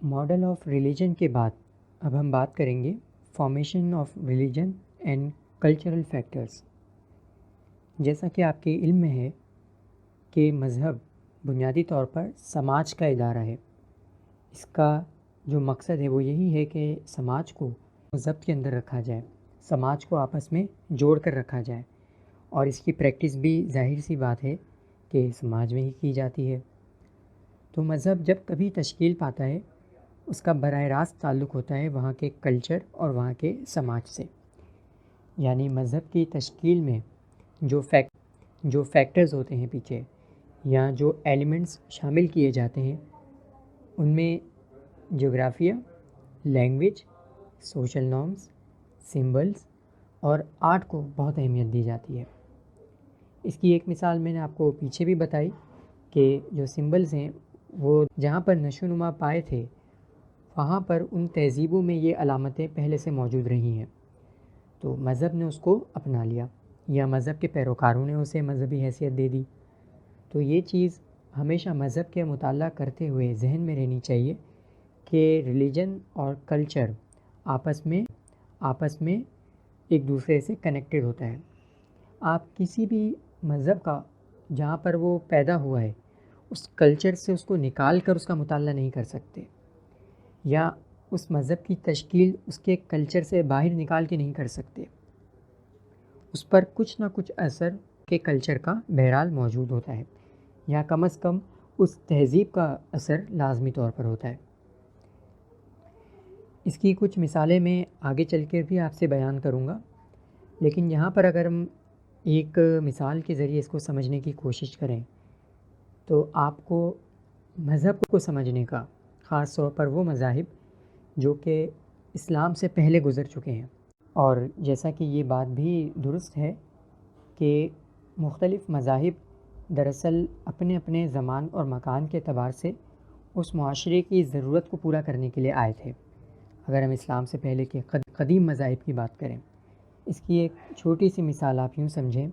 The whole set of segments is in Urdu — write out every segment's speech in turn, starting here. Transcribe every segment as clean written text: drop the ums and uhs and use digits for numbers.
ماڈل آف ریلیجن کے بعد اب ہم بات کریں گے formation of religion and cultural factors. جیسا کہ آپ کے علم میں ہے کہ مذہب بنیادی طور پر سماج کا ادارہ ہے۔ اس کا جو مقصد ہے وہ یہی ہے کہ سماج کو ضبط کے اندر رکھا جائے، سماج کو آپس میں جوڑ کر رکھا جائے، اور اس کی پریکٹس بھی ظاہر سی بات ہے کہ سماج میں ہی کی جاتی ہے۔ تو مذہب جب کبھی تشکیل پاتا ہے اس کا براہ راست تعلق ہوتا ہے وہاں کے کلچر اور وہاں کے سماج سے۔ یعنی مذہب کی تشکیل میں جو فیکٹرز ہوتے ہیں پیچھے، یا جو ایلیمنٹس شامل کیے جاتے ہیں، ان میں جغرافیہ، لینگویج، سوشل نارمز، سمبلز اور آرٹ کو بہت اہمیت دی جاتی ہے۔ اس کی ایک مثال میں نے آپ کو پیچھے بھی بتائی کہ جو سمبلز ہیں وہ جہاں پر نشو نما پائے تھے وہاں پر ان تہذیبوں میں یہ علامتیں پہلے سے موجود رہی ہیں، تو مذہب نے اس کو اپنا لیا یا مذہب کے پیروکاروں نے اسے مذہبی حیثیت دے دی۔ تو یہ چیز ہمیشہ مذہب کے مطالعہ کرتے ہوئے ذہن میں رہنی چاہیے کہ ریلیجن اور کلچر آپس میں ایک دوسرے سے کنیکٹڈ ہوتا ہے۔ آپ کسی بھی مذہب کا جہاں پر وہ پیدا ہوا ہے اس کلچر سے اس کو نکال کر اس کا مطالعہ نہیں کر سکتے، یا اس مذہب کی تشکیل اس کے کلچر سے باہر نکال کے نہیں کر سکتے۔ اس پر کچھ نہ کچھ اثر کے کلچر کا بہرحال موجود ہوتا ہے، یا کم از کم اس تہذیب کا اثر لازمی طور پر ہوتا ہے۔ اس کی کچھ مثالیں میں آگے چل کر بھی آپ سے بیان کروں گا، لیکن یہاں پر اگر ہم ایک مثال کے ذریعے اس کو سمجھنے کی کوشش کریں تو آپ کو مذہب کو سمجھنے کا، خاص طور پر وہ مذاہب جو کہ اسلام سے پہلے گزر چکے ہیں، اور جیسا کہ یہ بات بھی درست ہے کہ مختلف مذاہب دراصل اپنے اپنے زمان اور مکان کے اعتبار سے اس معاشرے کی ضرورت کو پورا کرنے کے لیے آئے تھے۔ اگر ہم اسلام سے پہلے کے قدیم مذاہب کی بات کریں، اس کی ایک چھوٹی سی مثال آپ یوں سمجھیں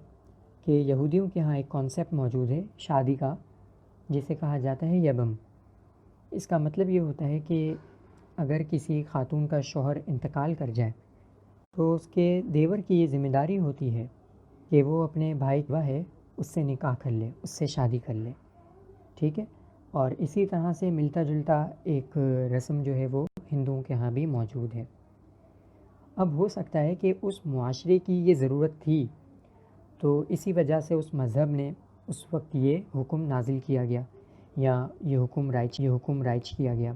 کہ یہودیوں کے ہاں ایک کانسیپٹ موجود ہے شادی کا، جسے کہا جاتا ہے یبم۔ اس کا مطلب یہ ہوتا ہے کہ اگر کسی خاتون کا شوہر انتقال کر جائے تو اس کے دیور کی یہ ذمہ داری ہوتی ہے کہ وہ اپنے بھائی کا ہے اس سے نکاح کر لے، اس سے شادی کر لے، ٹھیک ہے۔ اور اسی طرح سے ملتا جلتا ایک رسم جو ہے وہ ہندوؤں کے ہاں بھی موجود ہے۔ اب ہو سکتا ہے کہ اس معاشرے کی یہ ضرورت تھی، تو اسی وجہ سے اس مذہب نے اس وقت یہ حکم نازل کیا گیا، یا یہ حکم رائج کیا گیا۔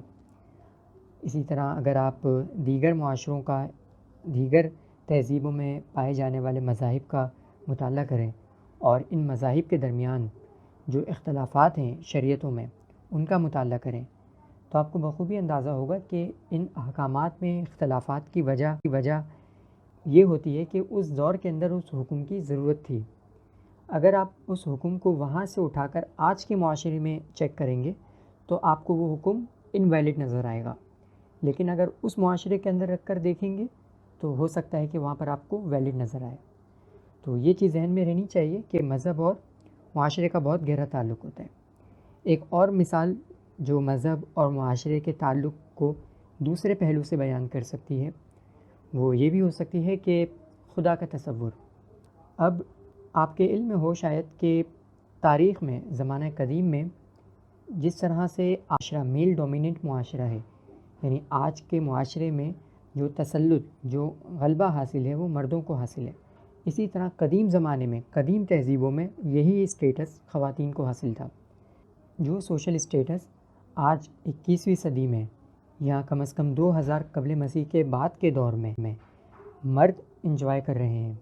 اسی طرح اگر آپ دیگر معاشروں کا، دیگر تہذیبوں میں پائے جانے والے مذاہب کا مطالعہ کریں اور ان مذاہب کے درمیان جو اختلافات ہیں شریعتوں میں ان کا مطالعہ کریں، تو آپ کو بخوبی اندازہ ہوگا کہ ان احکامات میں اختلافات کی وجہ یہ ہوتی ہے کہ اس دور کے اندر اس حکم کی ضرورت تھی۔ اگر آپ اس حکم کو وہاں سے اٹھا کر آج کے معاشرے میں چیک کریں گے تو آپ کو وہ حکم انویلڈ نظر آئے گا، لیکن اگر اس معاشرے کے اندر رکھ کر دیکھیں گے تو ہو سکتا ہے کہ وہاں پر آپ کو ویلڈ نظر آئے۔ تو یہ چیز ذہن میں رہنی چاہیے کہ مذہب اور معاشرے کا بہت گہرا تعلق ہوتا ہے۔ ایک اور مثال جو مذہب اور معاشرے کے تعلق کو دوسرے پہلو سے بیان کر سکتی ہے وہ یہ بھی ہو سکتی ہے کہ خدا کا تصور۔ اب آپ کے علم میں ہو شاید کہ تاریخ میں، زمانہ قدیم میں، جس طرح سے معاشرہ میل ڈومیننٹ معاشرہ ہے، یعنی آج کے معاشرے میں جو تسلط، جو غلبہ حاصل ہے وہ مردوں کو حاصل ہے، اسی طرح قدیم زمانے میں، قدیم تہذیبوں میں یہی اسٹیٹس خواتین کو حاصل تھا۔ جو سوشل اسٹیٹس آج 21ویں صدی میں، یا کم از کم 2000 قبل مسیح کے بعد کے دور میں مرد انجوائے کر رہے ہیں،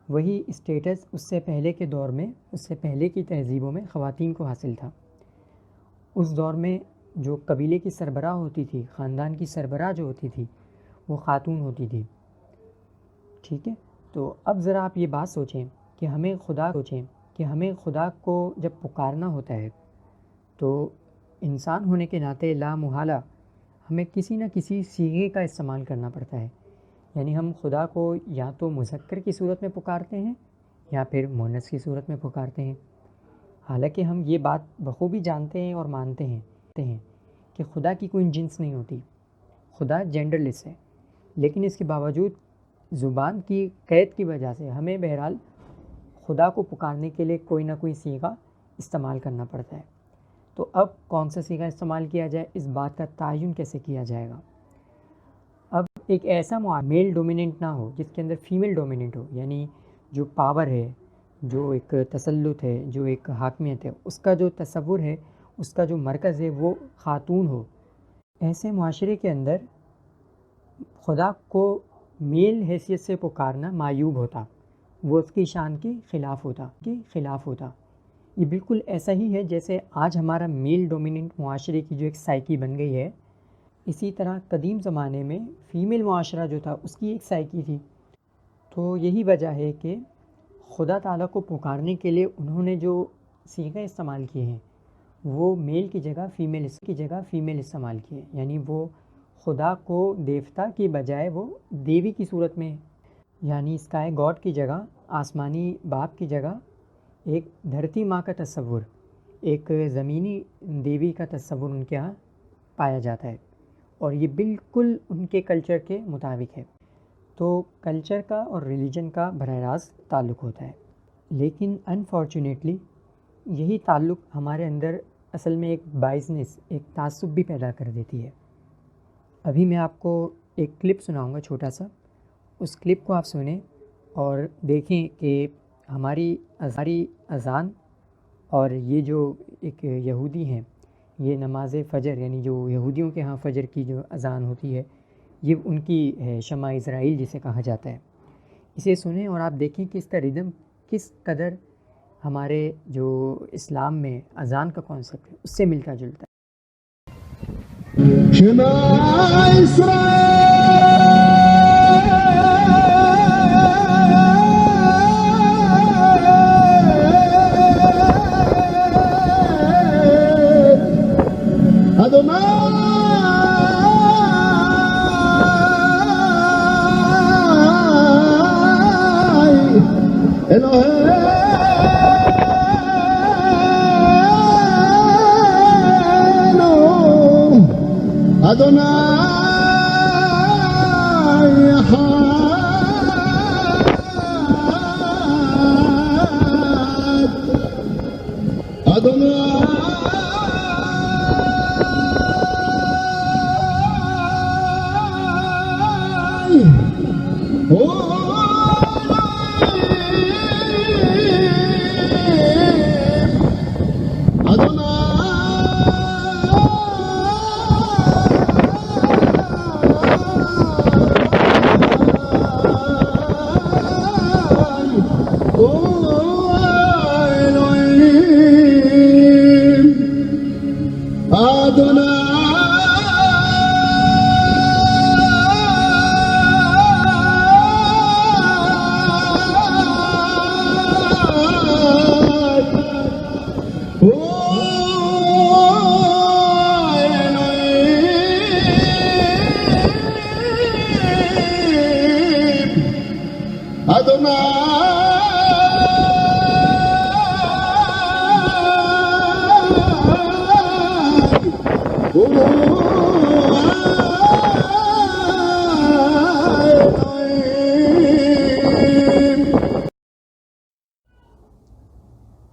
وہی اسٹیٹس اس سے پہلے کے دور میں، اس سے پہلے کی تہذیبوں میں خواتین کو حاصل تھا۔ اس دور میں جو قبیلے کی سربراہ ہوتی تھی، خاندان کی سربراہ جو ہوتی تھی وہ خاتون ہوتی تھی، ٹھیک ہے۔ تو اب ذرا آپ یہ بات سوچیں کہ ہمیں خدا کو جب پکارنا ہوتا ہے تو انسان ہونے کے ناطے لا محالہ ہمیں کسی نہ کسی صیغے کا استعمال کرنا پڑتا ہے، یعنی ہم خدا کو یا تو مذکر کی صورت میں پکارتے ہیں یا پھر مؤنث کی صورت میں پکارتے ہیں۔ حالانکہ ہم یہ بات بخوبی جانتے ہیں اور مانتے ہیں کہ خدا کی کوئی جنس نہیں ہوتی، خدا جینڈر لیس ہے، لیکن اس کے باوجود زبان کی قید کی وجہ سے ہمیں بہرحال خدا کو پکارنے کے لیے کوئی نہ کوئی صیغہ استعمال کرنا پڑتا ہے۔ تو اب کون سا صیغہ استعمال کیا جائے، اس بات کا تعین کیسے کیا جائے گا؟ اب ایک ایسا میل ڈومیننٹ نہ ہو جس کے اندر فیمیل ڈومیننٹ ہو، یعنی جو پاور ہے، جو ایک تسلط ہے، جو ایک حاکمیت ہے، اس کا جو تصور ہے، اس کا جو مرکز ہے وہ خاتون ہو۔ ایسے معاشرے کے اندر خدا کو میل حیثیت سے پکارنا معیوب ہوتا، وہ اس کی شان کے خلاف ہوتا۔ یہ بالکل ایسا ہی ہے جیسے آج ہمارا میل ڈومیننٹ معاشرے کی جو ایک سائیکی بن گئی ہے، اسی طرح قدیم زمانے میں فیمیل معاشرہ جو تھا اس کی ایک سائیکی تھی۔ تو یہی وجہ ہے کہ خدا تعالیٰ کو پکارنے کے لیے انہوں نے جو صیغے استعمال کیے ہیں وہ میل کی جگہ فیمیل استعمال کیے، یعنی وہ خدا کو دیوتا کی بجائے وہ دیوی کی صورت میں، یعنی اسکائی گاڈ کی جگہ، آسمانی باپ کی جگہ ایک دھرتی ماں کا تصور، ایک زمینی دیوی کا تصور ان کے ہاں پایا جاتا ہے، اور یہ بالکل ان کے کلچر کے مطابق ہے۔ تو کلچر کا اور ریلیجن کا براہ راست تعلق ہوتا ہے، لیکن انفارچونیٹلی یہی تعلق ہمارے اندر اصل میں ایک بائزنس، ایک تعصب بھی پیدا کر دیتی ہے۔ ابھی میں آپ کو ایک کلپ سناؤں گا چھوٹا سا، اس کلپ کو آپ سنیں اور دیکھیں کہ ہماری اذان اور یہ جو ایک یہودی ہیں، یہ نماز فجر، یعنی جو یہودیوں کے ہاں فجر کی جو اذان ہوتی ہے، یہ ان کی ہے شمع اسرائیل جسے کہا جاتا ہے۔ اسے سنیں اور آپ دیکھیں کہ اس کا ردم کس قدر ہمارے جو اسلام میں اذان کا کانسیپٹ ہے اس سے ملتا جلتا ہے۔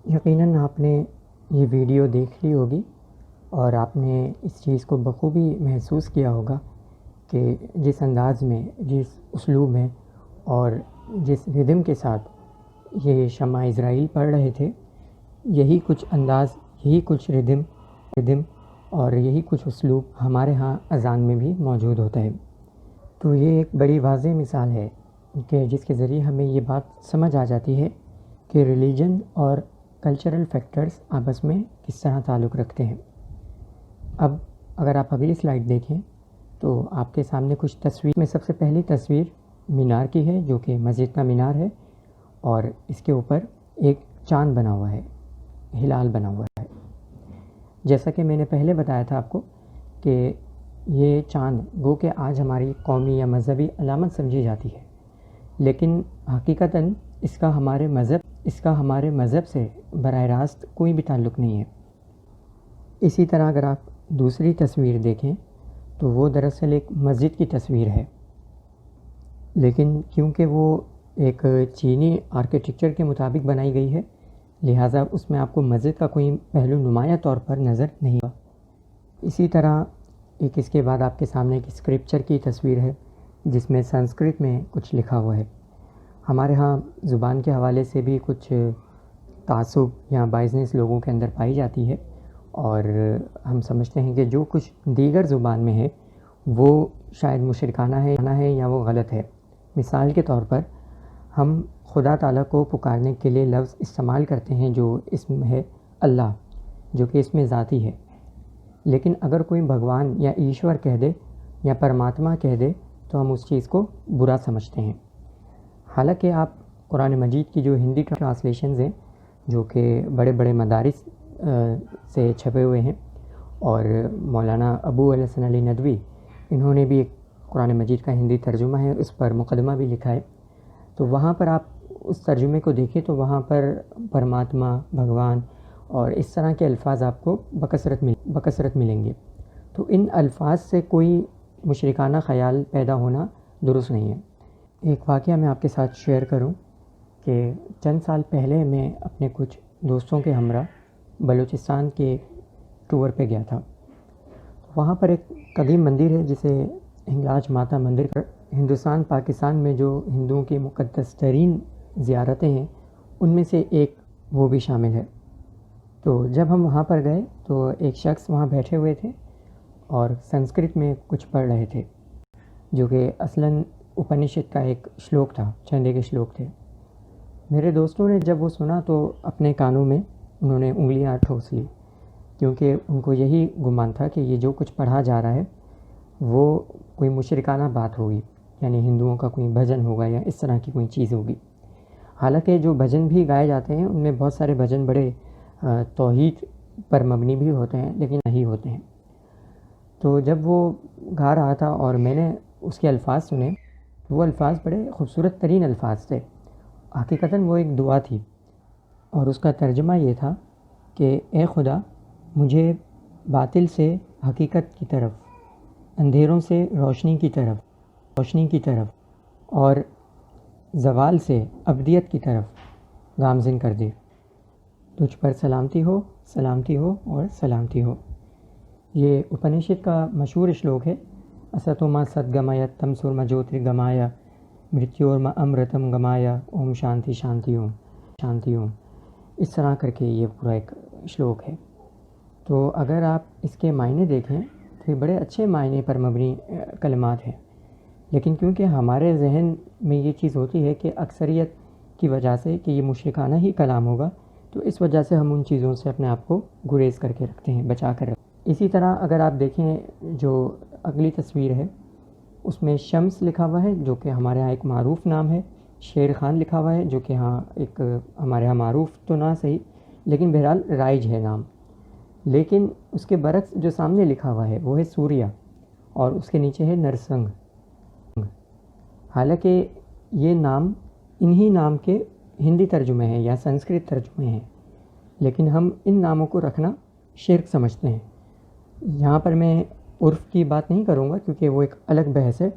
یقیناً آپ نے یہ ویڈیو دیکھ لی ہوگی اور آپ نے اس چیز کو بخوبی محسوس کیا ہوگا کہ جس انداز میں، جس اسلوب میں اور جس ردم کے ساتھ یہ شمع اسرائیل پڑھ رہے تھے، یہی کچھ انداز، یہی کچھ ردم اور یہی کچھ اسلوب ہمارے ہاں اذان میں بھی موجود ہوتا ہے۔ تو یہ ایک بڑی واضح مثال ہے کہ جس کے ذریعے ہمیں یہ بات سمجھ آ جاتی ہے کہ ریلیجن اور کلچرل فیکٹرز آپس میں کس طرح تعلق رکھتے ہیں۔ اب اگر آپ اگلی سلائیڈ دیکھیں تو آپ کے سامنے کچھ تصویر میں سب سے پہلی تصویر مینار کی ہے، جو کہ مسجد کا مینار ہے، اور اس کے اوپر ایک چاند بنا ہوا ہے، ہلال بنا ہوا ہے۔ جیسا کہ میں نے پہلے بتایا تھا آپ کو کہ یہ چاند گو کہ آج ہماری قومی یا مذہبی علامت سمجھی جاتی ہے، لیکن حقیقتاً اس کا ہمارے مذہب سے براہ راست کوئی بھی تعلق نہیں ہے۔ اسی طرح اگر آپ دوسری تصویر دیکھیں تو وہ دراصل ایک مسجد کی تصویر ہے، لیکن کیونکہ وہ ایک چینی آرکیٹیکچر کے مطابق بنائی گئی ہے، لہٰذا اس میں آپ کو مسجد کا کوئی پہلو نمایاں طور پر نظر نہیں آتا۔ اسی طرح ایک اس کے بعد آپ کے سامنے ایک اسکرپچر کی تصویر ہے جس میں سنسکرت میں کچھ لکھا ہوا ہے۔ ہمارے ہاں زبان کے حوالے سے بھی کچھ تعصب یا بائزنس لوگوں کے اندر پائی جاتی ہے، اور ہم سمجھتے ہیں کہ جو کچھ دیگر زبان میں ہے وہ شاید مشرکانہ ہے یا وہ غلط ہے۔ مثال کے طور پر ہم خدا تعالیٰ کو پکارنے کے لیے لفظ استعمال کرتے ہیں جو اسم ہے اللہ، جو کہ اسم ذاتی ہے، لیکن اگر کوئی بھگوان یا ایشور کہہ دے یا پرماتما کہہ دے تو ہم اس چیز کو برا سمجھتے ہیں۔ حالانکہ آپ قرآن مجید کی جو ہندی ٹرانسلیشنز ہیں جو کہ بڑے بڑے مدارس سے چھپے ہوئے ہیں، اور مولانا ابو الحسن علی ندوی انہوں نے بھی ایک قرآن مجید کا ہندی ترجمہ ہے، اس پر مقدمہ بھی لکھا ہے، تو وہاں پر آپ اس ترجمے کو دیکھیں تو وہاں پر پرماتما، بھگوان اور اس طرح کے الفاظ آپ کو بکثرت ملیں گے۔ تو ان الفاظ سے کوئی مشرکانہ خیال پیدا ہونا درست نہیں ہے۔ ایک واقعہ میں آپ کے ساتھ شیئر کروں کہ چند سال پہلے میں اپنے کچھ دوستوں کے ہمراہ بلوچستان کے ٹور پہ گیا تھا۔ وہاں پر ایک قدیم مندر ہے جسے ہنگلاج ماتا مندر پر ہندوستان پاکستان میں جو ہندوؤں کی مقدس ترین زیارتیں ہیں ان میں سے ایک وہ بھی شامل ہے۔ تو جب ہم وہاں پر گئے تو ایک شخص وہاں بیٹھے ہوئے تھے اور سنسکرت میں کچھ پڑھ رہے تھے، جو کہ اصلاً اپنشد کا ایک شلوک تھا، چھندے کے شلوک تھے۔ میرے دوستوں نے جب وہ سنا تو اپنے کانوں میں انہوں نے انگلیاں ٹھوس لی، کیونکہ ان کو یہی گمان تھا کہ یہ جو کچھ پڑھا جا رہا ہے وہ کوئی مشرکانہ بات ہوگی، یعنی ہندوؤں کا کوئی بھجن ہوگا یا اس طرح کی کوئی چیز ہوگی۔ حالانکہ جو بھجن بھی گائے جاتے ہیں ان میں بہت سارے بھجن بڑے توحید پر مبنی بھی ہوتے ہیں لیکن نہیں ہوتے ہیں۔ تو جب وہ گا رہا تھا اور میں نے اس کے الفاظ سنے تو وہ الفاظ بڑے خوبصورت ترین الفاظ تھے۔ حقیقتاً وہ ایک دعا تھی اور اس کا ترجمہ یہ تھا کہ اے خدا، مجھے باطل سے حقیقت کی طرف، اندھیروں سے روشنی کی طرف اور زوال سے ابدیت کی طرف گامزن کر دے۔ تجھ پر سلامتی ہو اور سلامتی ہو۔ یہ اپنشد کا مشہور شلوک ہے، اساتوما ستگمیا تمسورما جوترگمایا مرتیورما امرتم گمایا اوم شانتی شانتی اوم۔ اس طرح کر کے یہ پورا ایک شلوک ہے۔ تو اگر آپ اس کے معنی دیکھیں تو یہ بڑے اچھے معنی پر مبنی کلمات ہیں، لیکن کیونکہ ہمارے ذہن میں یہ چیز ہوتی ہے کہ اکثریت کی وجہ سے کہ یہ مشرکانہ ہی کلام ہوگا، تو اس وجہ سے ہم ان چیزوں سے اپنے آپ کو گریز کر کے رکھتے ہیں، بچا کر رکھتے ہیں۔ اسی طرح اگر آپ دیکھیں جو اگلی تصویر ہے اس میں شمس لکھا ہوا ہے جو کہ ہمارے ہاں ایک معروف نام ہے، شیر خان لکھا ہوا ہے جو کہ ہاں ایک ہمارے ہاں معروف تو نہ صحیح لیکن بہرحال رائج ہے نام، لیکن اس کے برعکس جو سامنے لکھا ہوا ہے وہ ہے سوریا اور اس کے نیچے ہے نرسنگ۔ حالانکہ یہ نام انہی نام کے ہندی ترجمے ہیں یا سنسکرت ترجمے ہیں، لیکن ہم ان ناموں کو رکھنا شرک سمجھتے ہیں۔ یہاں پر میں عرف کی بات نہیں کروں گا کیونکہ وہ ایک الگ بحث ہے،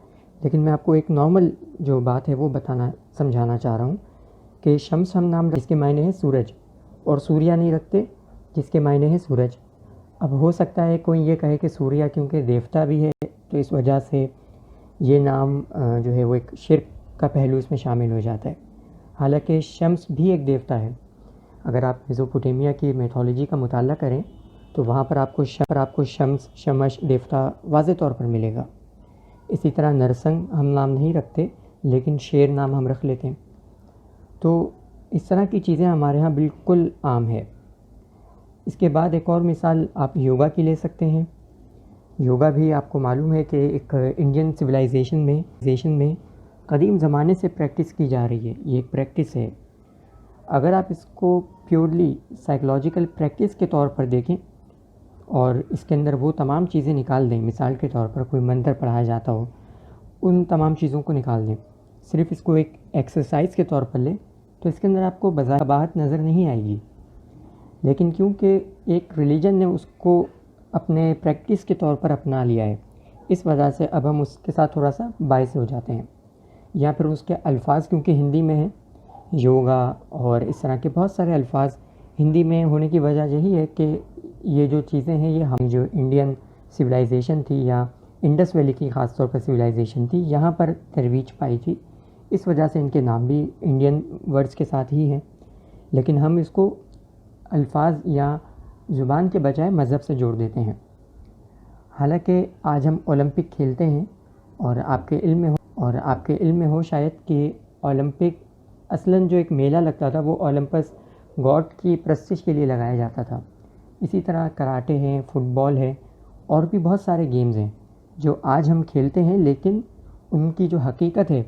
لیکن میں آپ کو ایک نارمل جو بات ہے وہ سمجھانا چاہ رہا ہوں کہ شمس ہم نام جس کے معنی ہے سورج، اور سوریا نہیں رکھتے جس کے معنی ہے سورج۔ اب ہو سکتا ہے کوئی یہ کہے کہ سوریا کیونکہ دیوتا بھی ہے تو اس وجہ سے یہ نام جو ہے وہ ایک شرک کا پہلو اس میں شامل ہو جاتا ہے، حالانکہ شمس بھی ایک دیوتا ہے۔ اگر آپ میزوپوٹیمیا کی میتھولوجی کا مطالعہ کریں تو وہاں پر آپ کو شمس، شمش دیوتا واضح طور پر ملے گا۔ اسی طرح نرسنگ ہم نام نہیں رکھتے لیکن شیر نام ہم رکھ لیتے ہیں۔ تو اس طرح کی چیزیں ہمارے ہاں بالکل عام ہے۔ اس کے بعد ایک اور مثال آپ یوگا کی لے سکتے ہیں۔ یوگا بھی آپ کو معلوم ہے کہ ایک انڈین سویلائزیشن میں قدیم زمانے سے پریکٹس کی جا رہی ہے، یہ ایک پریکٹس ہے۔ اگر آپ اس کو پیورلی سائیکلوجیکل پریکٹس کے طور پر دیکھیں اور اس کے اندر وہ تمام چیزیں نکال دیں، مثال کے طور پر کوئی منتر پڑھایا جاتا ہو ان تمام چیزوں کو نکال دیں، صرف اس کو ایک ایکسرسائز کے طور پر لیں تو اس کے اندر آپ کو بظاہر نظر نہیں آئے گی، لیکن کیونکہ ایک ریلیجن نے اس کو اپنے پریکٹس کے طور پر اپنا لیا ہے، اس وجہ سے اب ہم اس کے ساتھ تھوڑا سا باعث ہو جاتے ہیں. یا پھر اس کے الفاظ کیونکہ ہندی میں ہیں، یوگا اور اس طرح کے بہت سارے الفاظ ہندی میں ہونے کی وجہ یہی ہے کہ یہ جو چیزیں ہیں یہ ہم جو انڈین سویلائزیشن تھی یا انڈس ویلی کی خاص طور پر سویلائزیشن تھی، یہاں پر ترویج پائی تھی، اس وجہ سے ان کے نام بھی انڈین ورڈز کے ساتھ ہی ہیں. لیکن ہم اس کو الفاظ یا زبان کے بجائے مذہب سے جوڑ دیتے ہیں. حالانکہ آج ہم اولمپک کھیلتے ہیں اور آپ کے علم میں ہو شاید کہ اولمپک اصلاً جو ایک میلہ لگتا تھا وہ اولمپس گاڈ کی پرستش کے لیے لگایا جاتا تھا. اسی طرح کراٹے ہیں، فٹ بال ہے اور بھی بہت سارے گیمز ہیں جو آج ہم کھیلتے ہیں، لیکن ان کی جو حقیقت ہے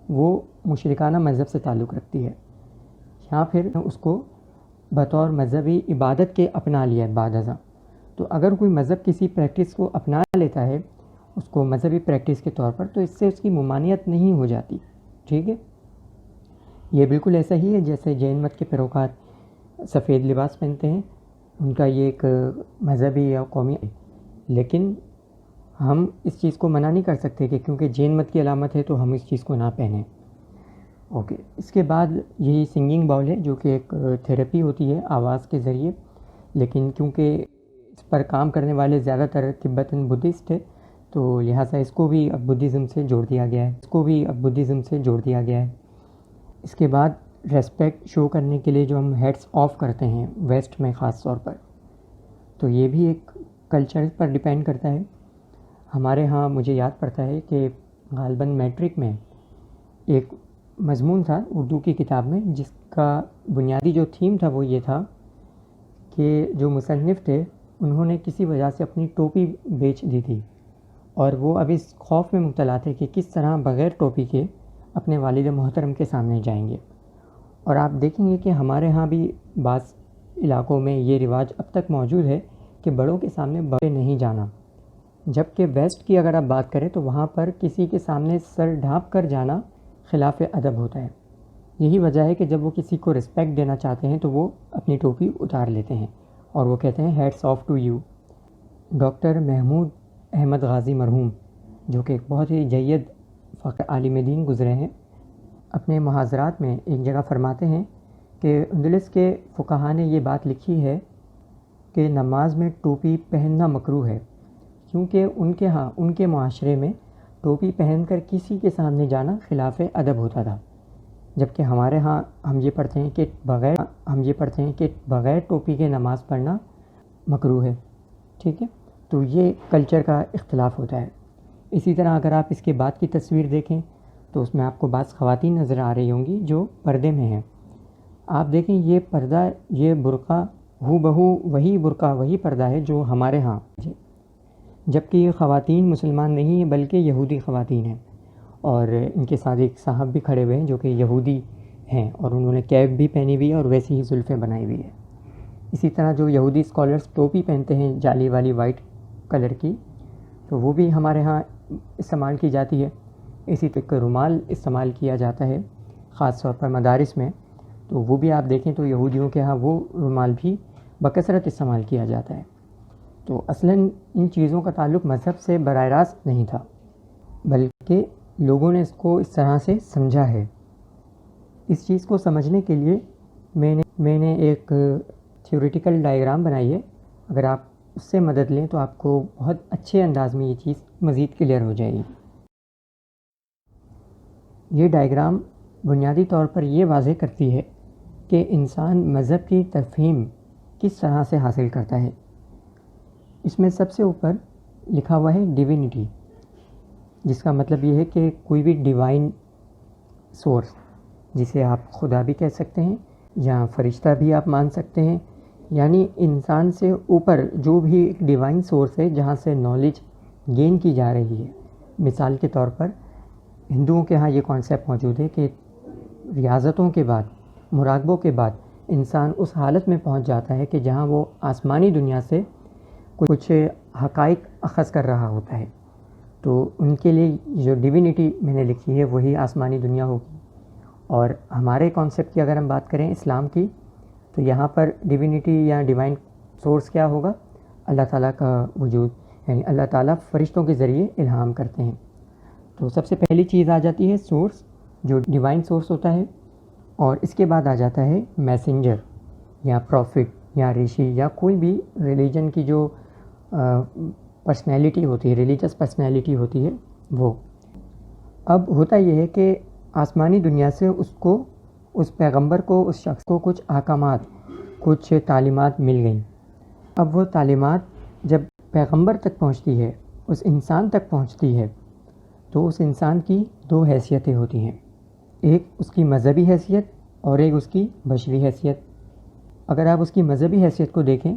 وہ مشرکانہ مذہب سے تعلق رکھتی ہے. یہاں پھر اس کو بطور مذہبی عبادت کے اپنا لیا ہے بعد ازاں. تو اگر کوئی مذہب کسی پریکٹس کو اپنا لیتا ہے اس کو مذہبی پریکٹس کے طور پر، تو اس سے اس کی ممانعت نہیں ہو جاتی. ٹھیک ہے، یہ بالکل ایسا ہی ہے جیسے جین مت کے پیروکار سفید لباس پہنتے ہیں، ان کا یہ ایک مذہبی یا قومی، لیکن ہم اس چیز کو منع نہیں کر سکتے کہ کیونکہ جین مت کی علامت ہے تو ہم اس چیز کو نہ پہنیں. اوکے، اس کے بعد یہی سنگنگ باؤل ہے جو کہ ایک تھیراپی ہوتی ہے آواز کے ذریعے، لیکن کیونکہ اس پر کام کرنے والے زیادہ تر تبتن بدھسٹ ہے تو لہٰذا اس کو بھی اب بدھزم سے جوڑ دیا گیا ہے. اس کے بعد ریسپیکٹ شو کرنے کے لیے جو ہم ہیڈس آف کرتے ہیں ویسٹ میں خاص طور پر، تو یہ بھی ایک کلچر پر ڈیپینڈ کرتا ہے. ہمارے ہاں مجھے یاد پڑتا ہے کہ غالباً میٹرک میں ایک مضمون تھا اردو کی کتاب میں جس کا بنیادی جو تھیم تھا وہ یہ تھا کہ جو مصنف تھے انہوں نے کسی وجہ سے اپنی ٹوپی بیچ دی تھی اور وہ اب اس خوف میں مبتلا تھے کہ کس طرح بغیر ٹوپی کے اپنے والد محترم کے سامنے جائیں گے. اور آپ دیکھیں گے کہ ہمارے ہاں بھی بعض علاقوں میں یہ رواج اب تک موجود ہے کہ بڑوں کے سامنے بڑے نہیں جانا، جبکہ ویسٹ کی اگر آپ بات کریں تو وہاں پر کسی کے سامنے سر ڈھانپ کر جانا خلاف ادب ہوتا ہے. یہی وجہ ہے کہ جب وہ کسی کو رسپیکٹ دینا چاہتے ہیں تو وہ اپنی ٹوپی اتار لیتے ہیں اور وہ کہتے ہیں hats off to you. Doctor Mahmood Ahmad Ghazi مرحوم جو کہ ایک بہت ہی جید فقہ عالم دین گزرے ہیں، اپنے محاضرات میں ایک جگہ فرماتے ہیں کہ اندلس کے فقہاء نے یہ بات لکھی ہے کہ نماز میں ٹوپی پہننا مکروہ ہے، کیونکہ ان کے معاشرے میں ٹوپی پہن کر کسی کے سامنے جانا خلاف ادب ہوتا تھا، جبکہ ہمارے ہاں ہم یہ پڑھتے ہیں کہ بغیر ٹوپی کے نماز پڑھنا مکروہ ہے. ٹھیک ہے، تو یہ کلچر کا اختلاف ہوتا ہے. اسی طرح اگر آپ اس کے بعد کی تصویر دیکھیں تو اس میں آپ کو بعض خواتین نظر آ رہی ہوں گی جو پردے میں ہیں. آپ دیکھیں یہ پردہ، یہ برقع ہو بہو وہی پردہ ہے جو ہمارے ہاں، جبکہ یہ خواتین مسلمان نہیں ہیں بلکہ یہودی خواتین ہیں. اور ان کے ساتھ ایک صاحب بھی کھڑے ہوئے ہیں جو کہ یہودی ہیں اور انہوں نے کیپ بھی پہنی ہوئی ہے اور ویسی ہی زلفیں بنائی ہوئی ہے. اسی طرح جو یہودی اسکالرس ٹوپی پہنتے ہیں جالی والی وائٹ کلر کی، تو وہ بھی ہمارے ہاں استعمال کی جاتی ہے. اسی طرح رومال استعمال کیا جاتا ہے خاص طور پر مدارس میں، تو وہ بھی آپ دیکھیں تو یہودیوں کے ہاں وہ رومال بھی بکثرت استعمال کیا جاتا ہے. تو اصلاً ان چیزوں کا تعلق مذہب سے براہ راست نہیں تھا، بلکہ لوگوں نے اس کو اس طرح سے سمجھا ہے. اس چیز کو سمجھنے کے لیے میں نے ایک تھیوریٹیکل ڈائیگرام بنائی ہے. اگر آپ اس سے مدد لیں تو آپ کو بہت اچھے انداز میں یہ چیز مزید کلیئر ہو جائے گی. یہ ڈائیگرام بنیادی طور پر یہ واضح کرتی ہے کہ انسان مذہب کی تفہیم کس طرح سے حاصل کرتا ہے. اس میں سب سے اوپر لکھا ہوا ہے ڈیوینٹی، جس کا مطلب یہ ہے کہ کوئی بھی ڈیوائن سورس، جسے آپ خدا بھی کہہ سکتے ہیں یا فرشتہ بھی آپ مان سکتے ہیں، یعنی انسان سے اوپر جو بھی ایک ڈیوائن سورس ہے جہاں سے نالج گین کی جا رہی ہے. مثال کے طور پر ہندوؤں کے ہاں یہ کانسیپٹ موجود ہے کہ ریاضتوں کے بعد، مراقبوں کے بعد انسان اس حالت میں پہنچ جاتا ہے کہ جہاں وہ آسمانی دنیا سے کچھ حقائق اخذ کر رہا ہوتا ہے. تو ان کے لیے جو ڈیوینٹی میں نے لکھی ہے وہی آسمانی دنیا ہوگی. اور ہمارے کانسیپٹ کی اگر ہم بات کریں اسلام کی، تو یہاں پر ڈیوینٹی یا ڈیوائن سورس کیا ہوگا؟ اللہ تعالیٰ کا وجود، یعنی اللہ تعالیٰ فرشتوں کے ذریعے الہام کرتے ہیں۔ تو سب سے پہلی چیز آ جاتی ہے سورس، جو ڈیوائن سورس ہوتا ہے، اور اس کے بعد آ جاتا ہے میسنجر یا پروفٹ یا رشی یا کوئی بھی ریلیجن کی جو پرسنالٹی ہوتی ہے، ریلیجس پرسنالٹی ہوتی ہے وہ۔ اب ہوتا یہ ہے کہ آسمانی دنیا سے اس پیغمبر کو، اس شخص کو کچھ احکامات، کچھ تعلیمات مل گئیں۔ اب وہ تعلیمات جب پیغمبر تک پہنچتی ہے، اس انسان تک پہنچتی ہے، تو اس انسان کی دو حیثیتیں ہوتی ہیں، ایک اس کی مذہبی حیثیت اور ایک اس کی بشری حیثیت۔ اگر آپ اس کی مذہبی حیثیت کو دیکھیں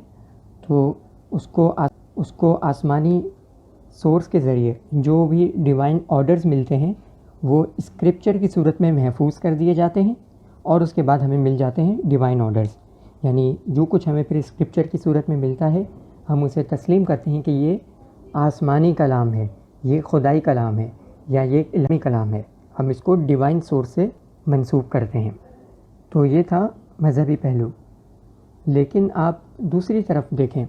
تو اس کو آسمانی سورس کے ذریعے جو بھی ڈیوائن آرڈرز ملتے ہیں وہ اسکرپچر کی صورت میں محفوظ کر دیے جاتے ہیں، اور اس کے بعد ہمیں مل جاتے ہیں ڈیوائن آرڈرز، یعنی جو کچھ ہمیں پھر اسکرپچر کی صورت میں ملتا ہے ہم اسے تسلیم کرتے ہیں کہ یہ آسمانی کلام ہے، یہ خدائی کلام ہے، یا یہ الہی کلام ہے، ہم اس کو ڈیوائن سورس سے منسوب کرتے ہیں۔ تو یہ تھا مذہبی پہلو۔ لیکن آپ دوسری طرف دیکھیں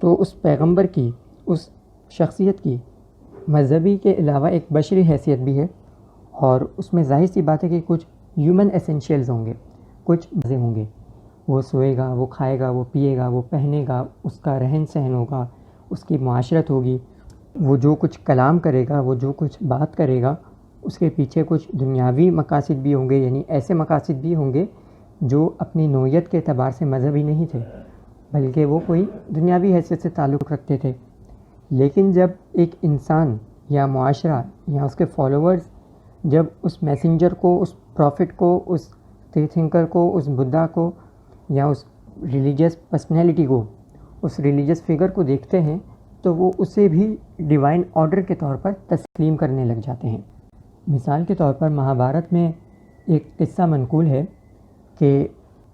تو اس پیغمبر کی، اس شخصیت کی مذہبی کے علاوہ ایک بشری حیثیت بھی ہے، اور اس میں ظاہر سی بات ہے کہ کچھ ہیومن ایسنشیلز ہوں گے، کچھ مزے ہوں گے۔ وہ سوئے گا، وہ کھائے گا، وہ پیے گا، وہ پہنے گا، اس کا رہن سہن ہوگا، اس کی معاشرت ہوگی، وہ جو کچھ کلام کرے گا، وہ جو کچھ بات کرے گا، اس کے پیچھے کچھ دنیاوی مقاصد بھی ہوں گے، یعنی ایسے مقاصد بھی ہوں گے جو اپنی نوعیت کے اعتبار سے مذہبی نہیں تھے، بلکہ وہ کوئی دنیاوی حیثیت سے تعلق رکھتے تھے۔ لیکن جب ایک انسان یا معاشرہ یا اس کے فالوورز جب اس میسنجر کو، اس پروفٹ کو، اس تھنکر کو، اس بدھا کو یا اس ریلیجیس پرسنالٹی کو، اس ریلیجیس فگر کو دیکھتے ہیں تو وہ اسے بھی ڈیوائن آرڈر کے طور پر تسلیم کرنے لگ جاتے ہیں۔ مثال کے طور پر مہابھارت میں ایک قصہ منقول ہے کہ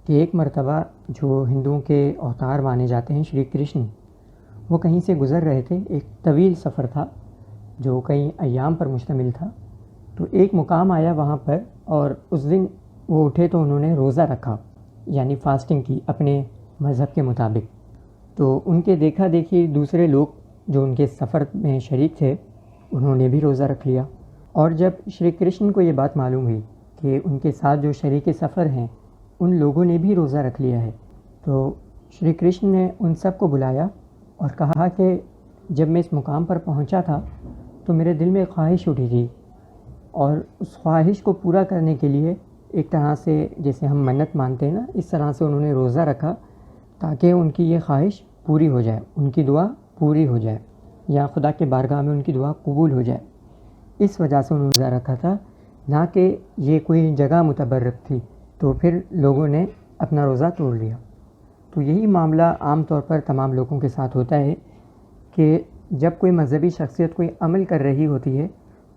ایک مرتبہ جو ہندوؤں کے اوتار مانے جاتے ہیں شری کرشن، وہ کہیں سے گزر رہے تھے، ایک طویل سفر تھا جو کئی ایام پر مشتمل تھا۔ تو ایک مقام آیا وہاں پر، اور اس دن وہ اٹھے تو انہوں نے روزہ رکھا، یعنی فاسٹنگ کی اپنے مذہب کے مطابق۔ تو ان کے دیکھا دیکھی دوسرے لوگ جو ان کے سفر میں شریک تھے انہوں نے بھی روزہ رکھ لیا، اور جب شری کرشن کو یہ بات معلوم ہوئی کہ ان کے ساتھ جو شریک سفر ہیں ان لوگوں نے بھی روزہ رکھ لیا ہے، تو شری کرشن نے ان سب کو بلایا اور کہا کہ جب میں اس مقام پر پہنچا تھا تو میرے دل میں ایک خواہش اٹھی تھی، اور اس خواہش کو پورا کرنے کے لیے ایک طرح سے جیسے ہم منت مانتے ہیں نا، اس طرح سے انہوں نے روزہ رکھا تاکہ ان کی یہ خواہش پوری ہو جائے، ان کی دعا پوری ہو جائے، یا خدا کے بارگاہ میں ان کی دعا قبول ہو جائے۔ اس وجہ سے انہوں نے روزہ رکھا تھا، نہ کہ یہ کوئی جگہ متبرک تھی تو پھر لوگوں نے اپنا روزہ توڑ لیا۔ تو یہی معاملہ عام طور پر تمام لوگوں کے ساتھ ہوتا ہے کہ جب کوئی مذہبی شخصیت کوئی عمل کر رہی ہوتی ہے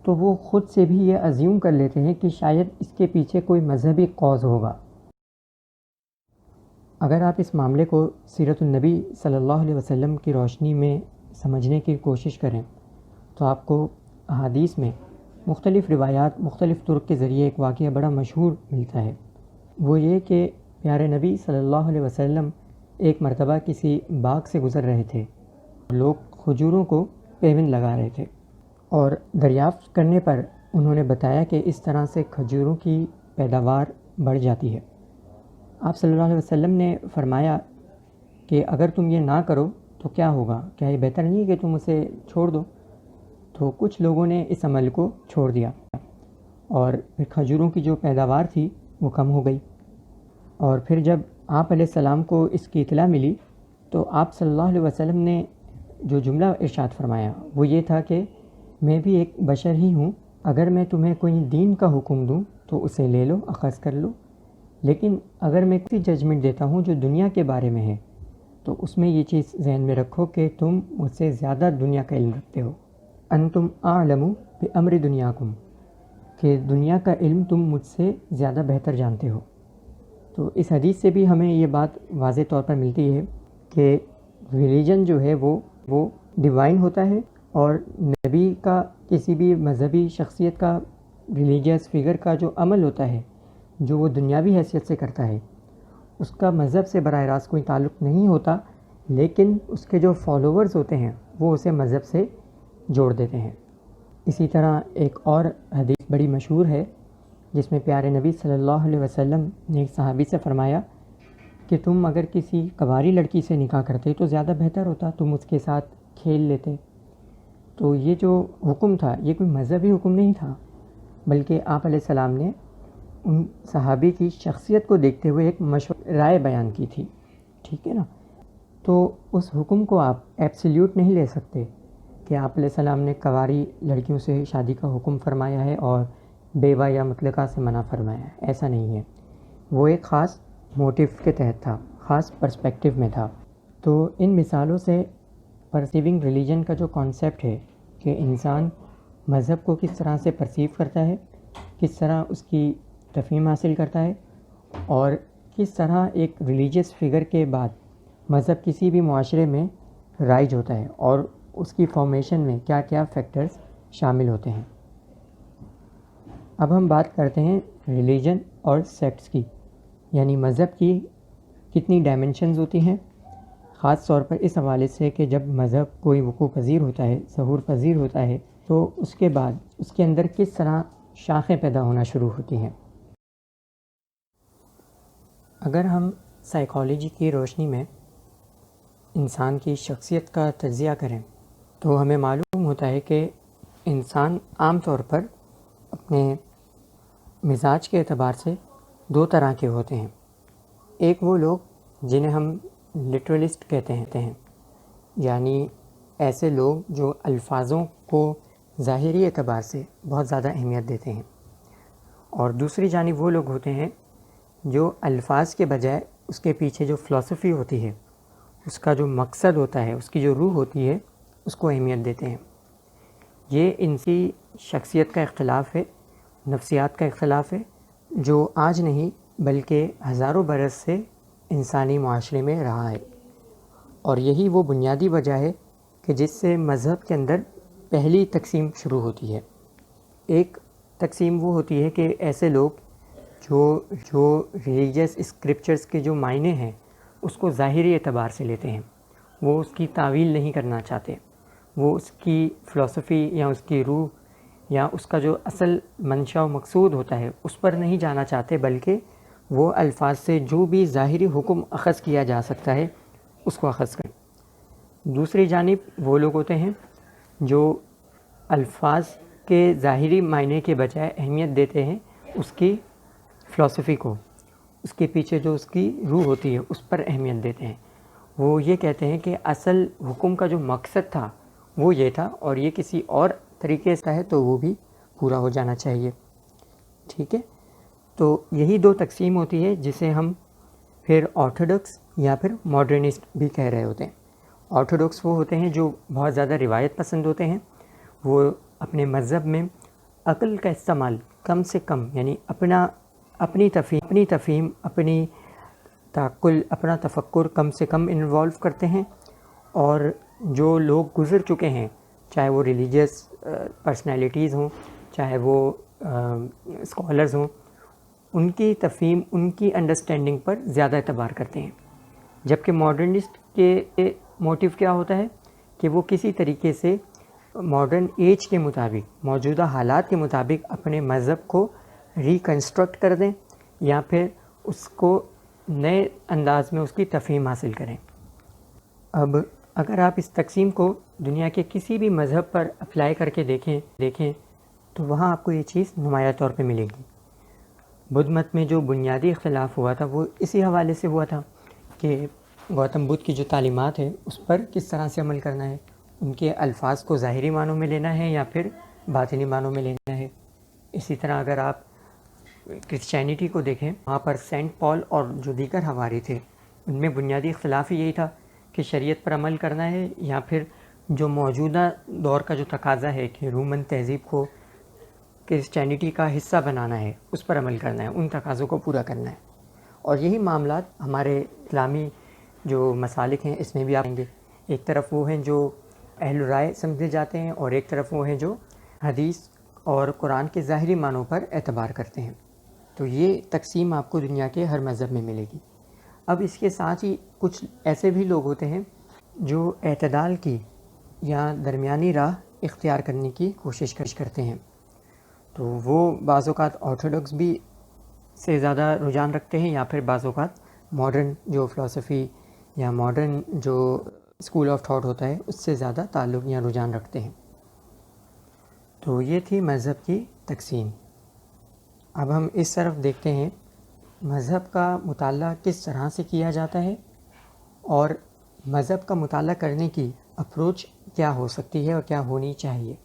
تو وہ خود سے بھی یہ ازیوم کر لیتے ہیں کہ شاید اس کے پیچھے کوئی مذہبی کاز ہوگا۔ اگر آپ اس معاملے کو سیرت النبی صلی اللہ علیہ وسلم کی روشنی میں سمجھنے کی کوشش کریں تو آپ کو احادیث میں مختلف روایات، مختلف طرق کے ذریعے ایک واقعہ بڑا مشہور ملتا ہے۔ وہ یہ کہ پیارے نبی صلی اللہ علیہ وسلم ایک مرتبہ کسی باغ سے گزر رہے تھے، لوگ کھجوروں کو پیوند لگا رہے تھے، اور دریافت کرنے پر انہوں نے بتایا کہ اس طرح سے کھجوروں کی پیداوار بڑھ جاتی ہے۔ آپ صلی اللہ علیہ وسلم نے فرمایا کہ اگر تم یہ نہ کرو تو کیا ہوگا، کیا یہ بہتر نہیں ہے کہ تم اسے چھوڑ دو؟ تو کچھ لوگوں نے اس عمل کو چھوڑ دیا، اور پھر کھجوروں کی جو پیداوار تھی وہ کم ہو گئی۔ اور پھر جب آپ علیہ السلام کو اس کی اطلاع ملی تو آپ صلی اللہ علیہ وسلم نے جو جملہ ارشاد فرمایا وہ یہ تھا کہ میں بھی ایک بشر ہی ہوں، اگر میں تمہیں کوئی دین کا حکم دوں تو اسے لے لو، اخذ کر لو، لیکن اگر میں کوئی ججمنٹ دیتا ہوں جو دنیا کے بارے میں ہے تو اس میں یہ چیز ذہن میں رکھو کہ تم مجھ سے زیادہ دنیا کا علم رکھتے ہو، انتم اعلم بامر دنیاکم، کہ دنیا کا علم تم مجھ سے زیادہ بہتر جانتے ہو۔ تو اس حدیث سے بھی ہمیں یہ بات واضح طور پر ملتی ہے کہ ریلیجن جو ہے وہ ڈیوائن ہوتا ہے، اور نبی کا، کسی بھی مذہبی شخصیت کا، ریلیجیس فگر کا جو عمل ہوتا ہے جو وہ دنیاوی حیثیت سے کرتا ہے اس کا مذہب سے براہ راست کوئی تعلق نہیں ہوتا، لیکن اس کے جو فالوورز ہوتے ہیں وہ اسے مذہب سے جوڑ دیتے ہیں۔ اسی طرح ایک اور حدیث بڑی مشہور ہے جس میں پیارے نبی صلی اللہ علیہ وسلم نے ایک صحابی سے فرمایا کہ تم اگر کسی کنواری لڑکی سے نکاح کرتے تو زیادہ بہتر ہوتا، تم اس کے ساتھ کھیل لیتے۔ تو یہ جو حکم تھا یہ کوئی مذہبی حکم نہیں تھا، بلکہ آپ علیہ السلام نے ان صحابی کی شخصیت کو دیکھتے ہوئے ایک مشورہ رائے بیان کی تھی، ٹھیک ہے نا۔ تو اس حکم کو آپ ایبسلیوٹ نہیں لے سکتے کہ آپ علیہ السلام نے کنواری لڑکیوں سے شادی کا حکم فرمایا ہے اور بیوہ یا مطلقہ سے منع فرمایا ہے، ایسا نہیں ہے۔ وہ ایک خاص موٹیو کے تحت تھا، خاص پرسپیکٹیو میں تھا۔ تو ان مثالوں سے پرسیونگ ریلیجن کا جو کانسیپٹ ہے کہ انسان مذہب کو کس طرح سے پرسیو کرتا ہے، کس طرح اس کی تفہیم حاصل کرتا ہے، اور کس طرح ایک ریلیجیس فگر کے بعد مذہب کسی بھی معاشرے میں رائج ہوتا ہے اور اس کی فارمیشن میں کیا کیا فیکٹرز شامل ہوتے ہیں۔ اب ہم بات کرتے ہیں ریلیجن اور سیکٹس کی، یعنی مذہب کی کتنی ڈائمنشنز ہوتی ہیں، خاص طور پر اس حوالے سے کہ جب مذہب کوئی وقوع پذیر ہوتا ہے، ظہور پذیر ہوتا ہے، تو اس کے بعد اس کے اندر کس طرح شاخیں پیدا ہونا شروع ہوتی ہیں۔ اگر ہم سائیکالوجی کی روشنی میں انسان کی شخصیت کا تجزیہ کریں تو ہمیں معلوم ہوتا ہے کہ انسان عام طور پر اپنے مزاج کے اعتبار سے دو طرح کے ہوتے ہیں۔ ایک وہ لوگ جنہیں ہم لٹرلسٹ کہتے ہیں، یعنی ایسے لوگ جو الفاظوں کو ظاہری اعتبار سے بہت زیادہ اہمیت دیتے ہیں، اور دوسری جانب وہ لوگ ہوتے ہیں جو الفاظ کے بجائے اس کے پیچھے جو فلسفی ہوتی ہے، اس کا جو مقصد ہوتا ہے، اس کی جو روح ہوتی ہے، اس کو اہمیت دیتے ہیں۔ یہ ان کی شخصیت کا اختلاف ہے، نفسیات کا اختلاف ہے، جو آج نہیں بلکہ ہزاروں برس سے انسانی معاشرے میں رہا ہے، اور یہی وہ بنیادی وجہ ہے کہ جس سے مذہب کے اندر پہلی تقسیم شروع ہوتی ہے۔ ایک تقسیم وہ ہوتی ہے کہ ایسے لوگ جو ریلیجیس اسکرپچرز کے جو معنی ہیں اس کو ظاہری اعتبار سے لیتے ہیں، وہ اس کی تعویل نہیں کرنا چاہتے، وہ اس کی فلسفی یا اس کی روح یا اس کا جو اصل منشا و مقصود ہوتا ہے اس پر نہیں جانا چاہتے، بلکہ وہ الفاظ سے جو بھی ظاہری حکم اخذ کیا جا سکتا ہے اس کو اخذ کریں۔ دوسری جانب وہ لوگ ہوتے ہیں جو الفاظ کے ظاہری معنی کے بجائے اہمیت دیتے ہیں اس کی فلسفی کو، اس کے پیچھے جو اس کی روح ہوتی ہے اس پر اہمیت دیتے ہیں۔ وہ یہ کہتے ہیں کہ اصل حکم کا جو مقصد تھا وہ یہ تھا، اور یہ کسی اور طریقے سے ہے تو وہ بھی پورا ہو جانا چاہیے، ٹھیک ہے۔ تو یہی دو تقسیم ہوتی ہے جسے ہم پھر آرتھوڈکس یا پھر ماڈرنسٹ بھی کہہ رہے ہوتے ہیں۔ آرتھوڈکس وہ ہوتے ہیں جو بہت زیادہ روایت پسند ہوتے ہیں، وہ اپنے مذہب میں عقل کا استعمال کم سے کم، یعنی اپنی تفہیم، اپنی تعقل، اپنا تفکر کم سے کم انوالو کرتے ہیں، اور جو لوگ گزر چکے ہیں، چاہے وہ ریلیجیس پرسنالٹیز ہوں، چاہے وہ اسکالرز ہوں، ان کی تفہیم، ان کی انڈرسٹینڈنگ پر زیادہ اعتبار کرتے ہیں۔ جبکہ ماڈرنسٹ کے موٹیو کیا ہوتا ہے کہ وہ کسی طریقے سے ماڈرن ایج کے مطابق، موجودہ حالات کے مطابق اپنے مذہب کو ریکنسٹرکٹ کر دیں یا پھر اس کو نئے انداز میں اس کی تفہیم حاصل کریں۔ اب اگر آپ اس تقسیم کو دنیا کے کسی بھی مذہب پر اپلائی کر کے دیکھیں تو وہاں آپ کو یہ چیز نمایاں طور پہ ملے گی۔ بدھ مت میں جو بنیادی اختلاف ہوا تھا وہ اسی حوالے سے ہوا تھا کہ گوتم بدھ کی جو تعلیمات ہے اس پر کس طرح سے عمل کرنا ہے، ان کے الفاظ کو ظاہری معنوں میں لینا ہے یا پھر باطنی معنوں میں لینا ہے۔ اسی طرح اگر آپ کرسچینٹی کو دیکھیں، وہاں پر سینٹ پال اور جو دیگر حواری تھے ان میں بنیادی اختلاف یہی تھا کہ شریعت پر عمل کرنا ہے یا پھر جو موجودہ دور کا جو تقاضا ہے کہ رومن تہذیب کو کرسچینٹی کا حصہ بنانا ہے، اس پر عمل کرنا ہے، ان تقاضوں کو پورا کرنا ہے۔ اور یہی معاملات ہمارے اسلامی جو مسالک ہیں اس میں بھی آئیں گے۔ ایک طرف وہ ہیں جو اہل رائے سمجھے جاتے ہیں اور ایک طرف وہ ہیں جو حدیث اور قرآن کے ظاہری معنوں پر اعتبار کرتے ہیں۔ تو یہ تقسیم آپ کو دنیا کے ہر مذہب میں ملے گی۔ اب اس کے ساتھ ہی کچھ ایسے بھی لوگ ہوتے ہیں جو اعتدال کی یا درمیانی راہ اختیار کرنے کی کوشش کرتے ہیں، تو وہ بعض اوقات آرتھوڈاکس بھی سے زیادہ رجحان رکھتے ہیں، یا پھر بعض اوقات ماڈرن جو فلسفی یا ماڈرن جو اسکول آف تھاٹ ہوتا ہے اس سے زیادہ تعلق یا رجحان رکھتے ہیں۔ تو یہ تھی مذہب کی تقسیم۔ اب ہم اس طرف دیکھتے ہیں مذہب کا مطالعہ کس طرح سے کیا جاتا ہے، اور مذہب کا مطالعہ کرنے کی اپروچ کیا ہو سکتی ہے اور کیا ہونی چاہیے۔